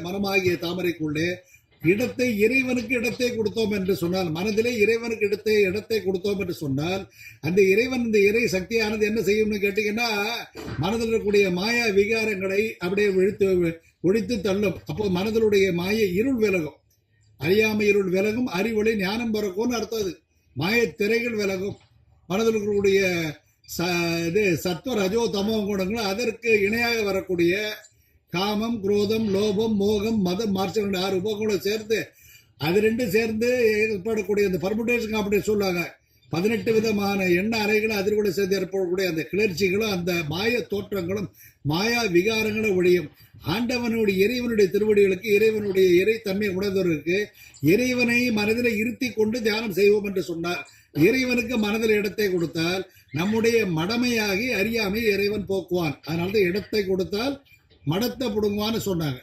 மனமாகிய தாமரைக்குள்ளே இடத்தை இறைவனுக்கு இடத்தை கொடுத்தோம் என்று சொன்னால், மனதிலே இறைவனுக்கு இடத்தை கொடுத்தோம் என்று சொன்னால், அந்த இறைவன் இந்த இறை சக்தியானது என்ன செய்யும்னு கேட்டீங்கன்னா, மனதில் இருக்கக்கூடிய மாயா விகாரங்களை அப்படியே ஒழித்து தள்ளும். அப்போ மனதிலுடைய மாய இருள் விலகும், அறியாமை இருள் விலகும், அறிவொளி ஞானம் பிறக்கும்னு அர்த்தம். அது மாய திரைகள் விலகும். மனதில் இருக்கக்கூடிய சத்வ ரஜோ தமோ குணங்களும் அதற்கு இணையாக வரக்கூடிய காமம், குரோதம், லோபம், மோகம், மதம், மார்ச்சல் 6 உபகுணம் சேர்ந்து அது ரெண்டும் சேர்ந்து ஏற்படக்கூடிய அந்த பர்முடேஷன் அப்படி சொல்லுவாங்க. 18 விதமான எண்ண அறைகளும் அதிர்வுகளை சேர்ந்து ஏற்படக்கூடிய அந்த கிளர்ச்சிகளும் அந்த மாய தோற்றங்களும் மாயா விகாரங்களும் ஒழியும். ஆண்டவனுடைய இறைவனுடைய திருவடிகளுக்கு, இறைவனுடைய இறை தன்மை உணர்ந்தவர்களுக்கு இறைவனை மனதில் இருத்தி கொண்டு தியானம் செய்வோம் என்று சொன்னார். இறைவனுக்கு மனதில் இடத்தை கொடுத்தால் நம்முடைய மடமையாகி அறியாமை இறைவன் போக்குவான். அதனால இடத்தை கொடுத்தால் மடத்தை புடுங்குவான்னு சொன்னாங்க.